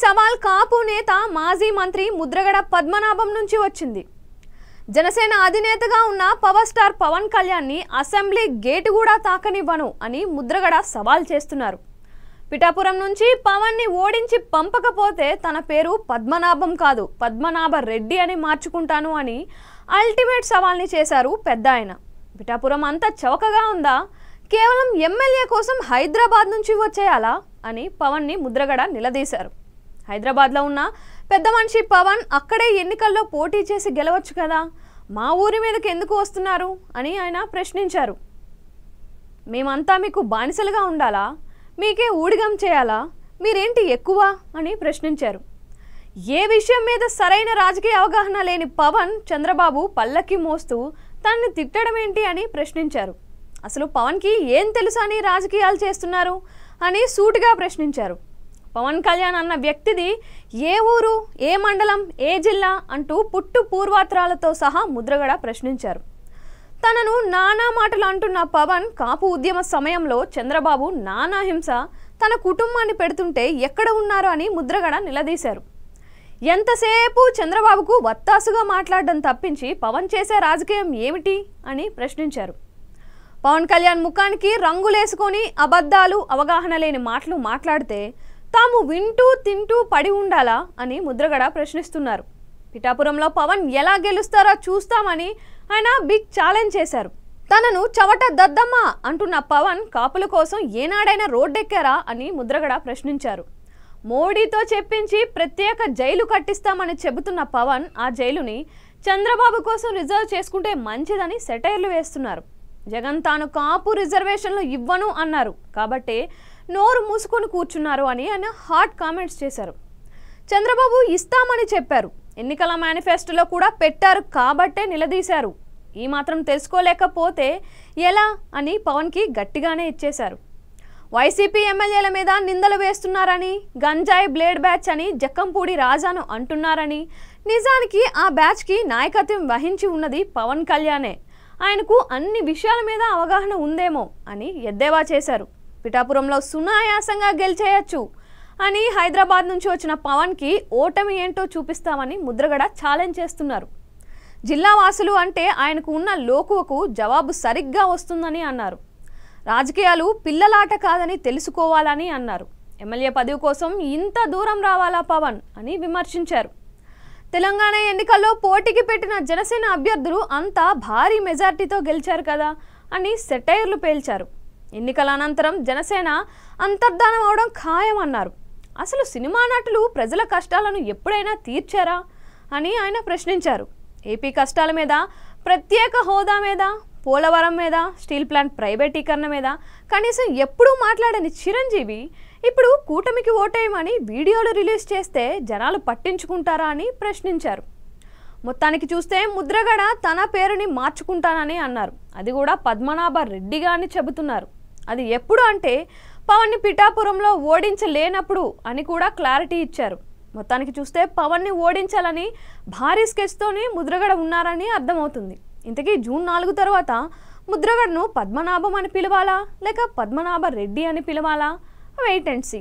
సవాల్ కాపు నేత మాజీ మంత్రి ముద్రగడ పద్మనాభం నుంచి వచ్చింది. జనసేన అధినేతగా ఉన్న పవర్ స్టార్ పవన్ కళ్యాణ్ని అసెంబ్లీ గేటు కూడా తాకనివ్వను అని ముద్రగడ సవాల్ చేస్తున్నారు. పిఠాపురం నుంచి పవన్ని ఓడించి పంపకపోతే తన పేరు పద్మనాభం కాదు పద్మనాభ రెడ్డి అని మార్చుకుంటాను అని అల్టిమేట్ సవాల్ని చేశారు పెద్ద ఆయన. పిఠాపురం అంతా చౌకగా ఉందా, కేవలం ఎమ్మెల్యే కోసం హైదరాబాద్ నుంచి వచ్చేయాలా అని పవన్ని ముద్రగడ నిలదీశారు. హైదరాబాద్లో ఉన్న పెద్ద మనిషి పవన్ అక్కడే ఎన్నికల్లో పోటీ చేసి గెలవచ్చు కదా, మా ఊరి మీదకి ఎందుకు వస్తున్నారు అని ఆయన ప్రశ్నించారు. మేమంతా మీకు బానిసలుగా ఉండాలా, మీకే ఊడిగం చేయాలా, మీరేంటి ఎక్కువ అని ప్రశ్నించారు. ఏ విషయం మీద సరైన రాజకీయ అవగాహన లేని పవన్ చంద్రబాబు పల్లకి మోస్తూ తనని తిట్టడం ఏంటి అని ప్రశ్నించారు. అసలు పవన్కి ఏం తెలుసు అని రాజకీయాలు చేస్తున్నారు అని సూటిగా ప్రశ్నించారు. పవన్ కళ్యాణ్ అన్న వ్యక్తిది ఏ ఊరు, ఏ మండలం, ఏ జిల్లా అంటూ పుట్టు పూర్వాత్రాలతో సహా ముద్రగడ ప్రశ్నించారు. తనను నానా మాటలు అంటున్న పవన్ కాపు ఉద్యమ సమయంలో చంద్రబాబు నానా హింస తన కుటుంబాన్ని పెడుతుంటే ఎక్కడ ఉన్నారు అని ముద్రగడ నిలదీశారు. ఎంతసేపు చంద్రబాబుకు వత్తాసుగా మాట్లాడడం తప్పించి పవన్ చేసే రాజకీయం ఏమిటి అని ప్రశ్నించారు. పవన్ కళ్యాణ్ ముఖానికి రంగులేసుకొని అబద్ధాలు, అవగాహన లేని మాటలు మాట్లాడితే తాము వింటూ తింటూ పడి ఉండాలా అని ముద్రగడ ప్రశ్నిస్తున్నారు. పిఠాపురంలో పవన్ ఎలా గెలుస్తారో చూస్తామని ఆయన బిగ్ ఛాలెంజ్ చేశారు. తనను చవట దద్దమ్మ అంటున్న పవన్ కాపుల కోసం ఏనాడైనా రోడ్డెక్కారా అని ముద్రగడ ప్రశ్నించారు. మోడీతో చెప్పించి ప్రత్యేక జైలు కట్టిస్తామని చెబుతున్న పవన్ ఆ జైలుని చంద్రబాబు కోసం రిజర్వ్ చేసుకుంటే మంచిదని సెటైర్లు వేస్తున్నారు. జగన్ తాను కాపు రిజర్వేషన్లు ఇవ్వను అన్నారు కాబట్టి నోరు మూసుకొని కూర్చున్నారు అని ఆయన హాట్ కామెంట్స్ చేశారు. చంద్రబాబు ఇస్తామని చెప్పారు, ఎన్నికల మేనిఫెస్టోలో కూడా పెట్టారు కాబట్టే నిలదీశారు. ఈ మాత్రం తెలుసుకోలేకపోతే ఎలా అని పవన్కి గట్టిగానే ఇచ్చేశారు. వైసీపీ ఎమ్మెల్యేల మీద నిందలు వేస్తున్నారని, గంజాయి బ్లేడ్ బ్యాచ్ అని జక్కంపూడి రాజాను అంటున్నారని, నిజానికి ఆ బ్యాచ్కి నాయకత్వం వహించి ఉన్నది పవన్ కళ్యాణే, ఆయనకు అన్ని విషయాల మీద అవగాహన ఉందేమో అని ఎద్దేవా చేశారు. పిఠాపురంలో సునాయాసంగా గెలిచేయచ్చు అని హైదరాబాద్ నుంచి వచ్చిన పవన్కి ఓటమి ఏంటో చూపిస్తామని ముద్రగడ ఛాలెంజ్ చేస్తున్నారు. జిల్లా వాసులు అంటే ఆయనకు ఉన్న లోకువకు జవాబు సరిగ్గా వస్తుందని అన్నారు. రాజకీయాలు పిల్లలాట కాదని తెలుసుకోవాలని అన్నారు. ఎమ్మెల్యే పదవి కోసం ఇంత దూరం రావాలా పవన్ అని విమర్శించారు. తెలంగాణ ఎన్నికల్లో పోటీకి పెట్టిన జనసేన అభ్యర్థులు అంతా భారీ మెజార్టీతో గెలిచారు కదా అని సెటైర్లు పేల్చారు. ఎన్నికల అనంతరం జనసేన అంతర్ధానం అవడం ఖాయమన్నారు. అసలు సినిమా నటులు ప్రజల కష్టాలను ఎప్పుడైనా తీర్చారా అని ఆయన ప్రశ్నించారు. ఏపీ కష్టాల మీద, ప్రత్యేక హోదా మీద, పోలవరం మీద, స్టీల్ ప్లాంట్ ప్రైవేటీకరణ మీద కనీసం ఎప్పుడూ మాట్లాడని చిరంజీవి ఇప్పుడు కూటమికి ఓటేయమని వీడియోలు రిలీజ్ చేస్తే జనాలు పట్టించుకుంటారా అని ప్రశ్నించారు. మొత్తానికి చూస్తే ముద్రగడ తన పేరుని మార్చుకుంటానని అన్నారు. అది కూడా పద్మనాభ రెడ్డిగా అని చెబుతున్నారు. అది ఎప్పుడు అంటే పవన్ని పిఠాపురంలో ఓడించలేనప్పుడు అని కూడా క్లారిటీ ఇచ్చారు. మొత్తానికి చూస్తే పవన్ని ఓడించాలని భారీ స్కెచ్తోనే ముద్రగడ ఉన్నారని అర్థమవుతుంది. ఇంతకీ జూన్ 4 తర్వాత ముద్రగడను పద్మనాభం అని పిలవాలా లేక పద్మనాభ రెడ్డి అని పిలవాలా? Wait and see.